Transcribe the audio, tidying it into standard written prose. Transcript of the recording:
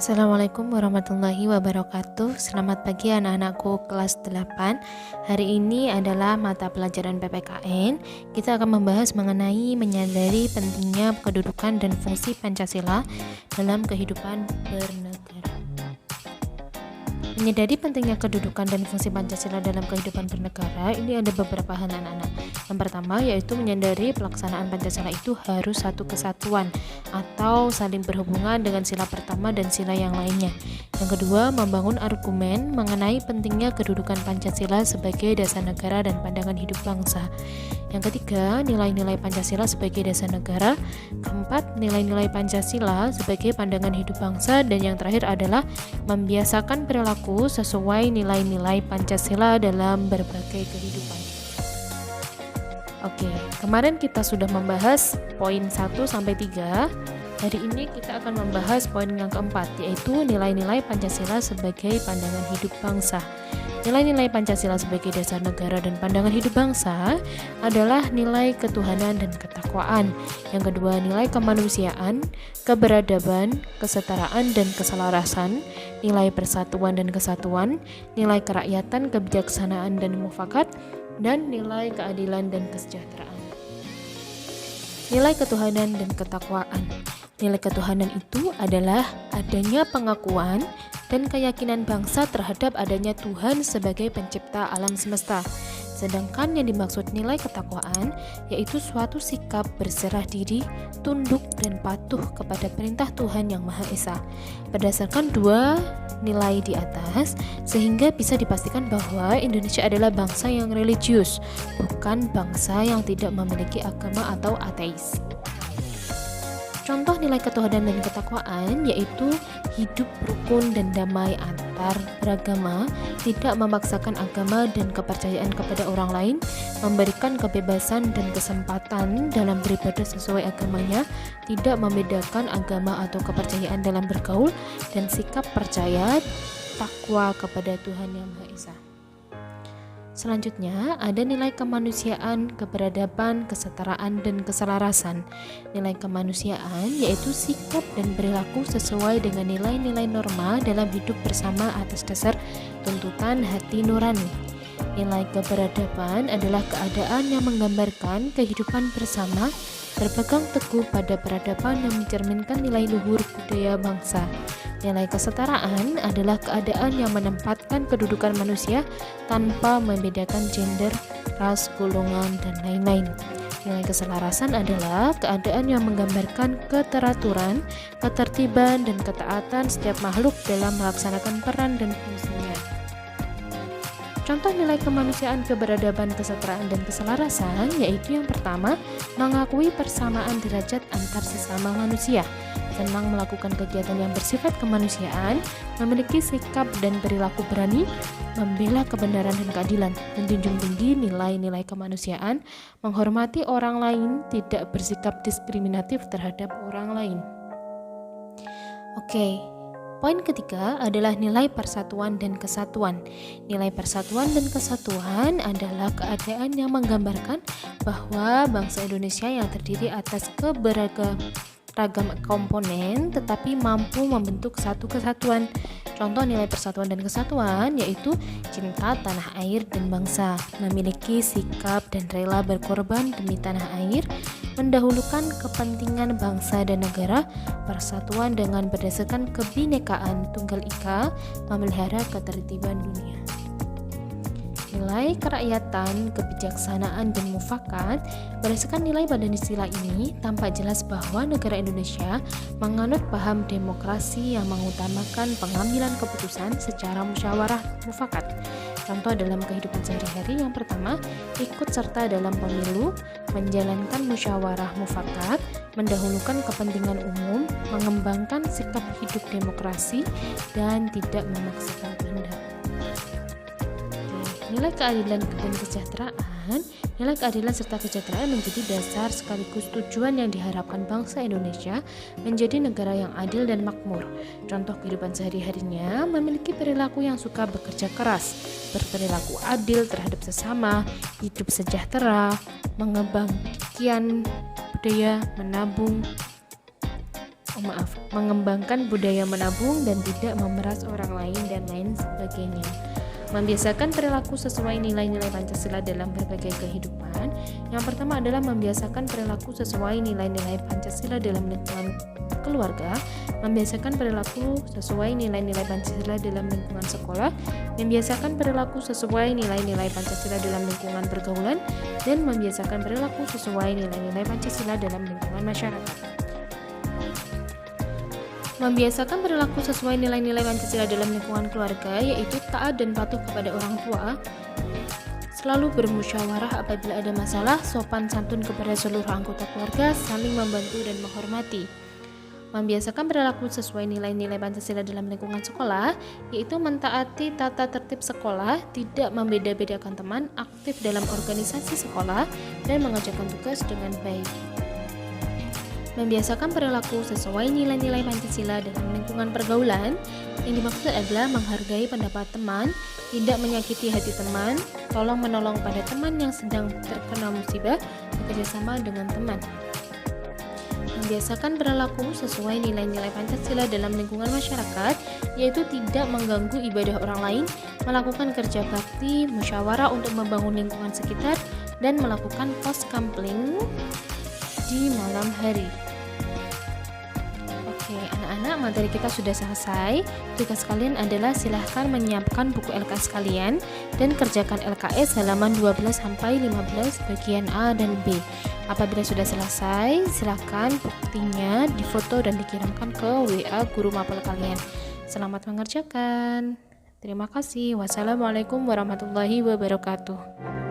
Assalamualaikum warahmatullahi wabarakatuh. Selamat pagi anak-anakku kelas 8. Hari ini adalah mata pelajaran PPKN. Kita akan membahas mengenai menyadari pentingnya kedudukan dan fungsi Pancasila dalam kehidupan bernegara. Menyadari pentingnya kedudukan dan fungsi Pancasila dalam kehidupan bernegara, ini ada beberapa hal anak-anak. Yang pertama yaitu menyadari pelaksanaan Pancasila itu harus satu kesatuan atau saling berhubungan dengan sila pertama dan sila yang lainnya. Yang kedua, membangun argumen mengenai pentingnya kedudukan Pancasila sebagai dasar negara dan pandangan hidup bangsa. Yang ketiga, nilai-nilai Pancasila sebagai dasar negara. Keempat, nilai-nilai Pancasila sebagai pandangan hidup bangsa. Dan yang terakhir adalah membiasakan perilaku sesuai nilai-nilai Pancasila dalam berbagai kehidupan. Oke, kemarin kita sudah membahas poin 1-3. Hari ini kita akan membahas poin yang keempat, yaitu nilai-nilai Pancasila sebagai pandangan hidup bangsa. Nilai-nilai Pancasila sebagai dasar negara dan pandangan hidup bangsa adalah nilai ketuhanan dan ketakwaan. Yang kedua, nilai kemanusiaan, keberadaban, kesetaraan dan keselarasan, nilai persatuan dan kesatuan, nilai kerakyatan, kebijaksanaan dan mufakat, dan nilai keadilan dan kesejahteraan. Nilai ketuhanan dan ketakwaan. Nilai ketuhanan itu adalah adanya pengakuan dan keyakinan bangsa terhadap adanya Tuhan sebagai pencipta alam semesta. Sedangkan yang dimaksud nilai ketakwaan yaitu suatu sikap berserah diri, tunduk dan patuh kepada perintah Tuhan Yang Maha Esa. Berdasarkan dua nilai di atas, sehingga bisa dipastikan bahwa Indonesia adalah bangsa yang religius, bukan bangsa yang tidak memiliki agama atau ateis. Contoh nilai ketuhanan dan ketakwaan yaitu hidup rukun dan damai antar beragama, tidak memaksakan agama dan kepercayaan kepada orang lain, memberikan kebebasan dan kesempatan dalam beribadah sesuai agamanya, tidak membedakan agama atau kepercayaan dalam bergaul, dan sikap percaya takwa kepada Tuhan Yang Maha Esa. Selanjutnya, ada nilai kemanusiaan, keberadaban, kesetaraan, dan keselarasan. Nilai kemanusiaan yaitu sikap dan perilaku sesuai dengan nilai-nilai norma dalam hidup bersama atas dasar tuntutan hati nurani. Nilai keberadaban adalah keadaan yang menggambarkan kehidupan bersama, berpegang teguh pada peradaban yang mencerminkan nilai luhur budaya bangsa. Nilai kesetaraan adalah keadaan yang menempatkan kedudukan manusia tanpa membedakan gender, ras, golongan, dan lain-lain. Nilai keselarasan adalah keadaan yang menggambarkan keteraturan, ketertiban, dan ketaatan setiap makhluk dalam melaksanakan peran dan fungsinya. Contoh nilai kemanusiaan, keberadaban, kesetaraan, dan keselarasan yaitu yang pertama, mengakui persamaan derajat antar sesama manusia, senang melakukan kegiatan yang bersifat kemanusiaan, memiliki sikap dan perilaku berani, membela kebenaran dan keadilan, menjunjung tinggi nilai-nilai kemanusiaan, menghormati orang lain, tidak bersikap diskriminatif terhadap orang lain. Oke. Poin ketiga adalah nilai persatuan dan kesatuan. Nilai persatuan dan kesatuan adalah keadaan yang menggambarkan bahwa bangsa Indonesia yang terdiri atas ragam komponen tetapi mampu membentuk satu kesatuan. Contoh nilai persatuan dan kesatuan yaitu cinta tanah air dan bangsa, memiliki sikap dan rela berkorban demi tanah air, mendahulukan kepentingan bangsa dan negara, persatuan dengan berdasarkan kebinekaan tunggal ika, memelihara ketertiban dunia. Nilai kerakyatan, kebijaksanaan, dan mufakat. Berdasarkan nilai pada sila ini, tampak jelas bahwa negara Indonesia menganut paham demokrasi yang mengutamakan pengambilan keputusan secara musyawarah mufakat. Contoh dalam kehidupan sehari-hari, yang pertama, ikut serta dalam pemilu, menjalankan musyawarah mufakat, mendahulukan kepentingan umum, mengembangkan sikap hidup demokrasi, dan tidak memaksakan kehendak. Nilai keadilan dan kesejahteraan. Nilai keadilan serta kesejahteraan menjadi dasar sekaligus tujuan yang diharapkan bangsa Indonesia menjadi negara yang adil dan makmur. Contoh kehidupan sehari-harinya memiliki perilaku yang suka bekerja keras, berperilaku adil terhadap sesama, hidup sejahtera, mengembangkan budaya, menabung, mengembangkan budaya menabung dan tidak memeras orang lain dan lain sebagainya. Membiasakan perilaku sesuai nilai-nilai Pancasila dalam berbagai kehidupan. Yang pertama adalah membiasakan perilaku sesuai nilai-nilai Pancasila dalam lingkungan keluarga, membiasakan perilaku sesuai nilai-nilai Pancasila dalam lingkungan sekolah, membiasakan perilaku sesuai nilai-nilai Pancasila dalam lingkungan pergaulan, dan membiasakan perilaku sesuai nilai-nilai Pancasila dalam lingkungan masyarakat. Membiasakan perilaku sesuai nilai-nilai Pancasila dalam lingkungan keluarga, yaitu taat dan patuh kepada orang tua, selalu bermusyawarah apabila ada masalah, sopan santun kepada seluruh anggota keluarga, saling membantu dan menghormati. Membiasakan perilaku sesuai nilai-nilai Pancasila dalam lingkungan sekolah, yaitu mentaati tata tertib sekolah, tidak membeda-bedakan teman, aktif dalam organisasi sekolah, dan mengerjakan tugas dengan baik. Membiasakan perilaku sesuai nilai-nilai Pancasila dalam lingkungan pergaulan, yang dimaksud adalah menghargai pendapat teman, tidak menyakiti hati teman, tolong menolong pada teman yang sedang terkena musibah, bekerjasama dengan teman. Membiasakan perilaku sesuai nilai-nilai Pancasila dalam lingkungan masyarakat, yaitu tidak mengganggu ibadah orang lain, melakukan kerja bakti, musyawarah untuk membangun lingkungan sekitar, dan melakukan pos kampling di malam hari. Oke, anak-anak, materi kita sudah selesai. Tugas kalian adalah silahkan menyiapkan buku LKS kalian dan kerjakan LKS halaman 12 sampai 15 bagian A dan B. Apabila sudah selesai, silahkan buktinya difoto dan dikirimkan ke WA guru mapel kalian. Selamat mengerjakan. Terima kasih. Wassalamualaikum warahmatullahi wabarakatuh.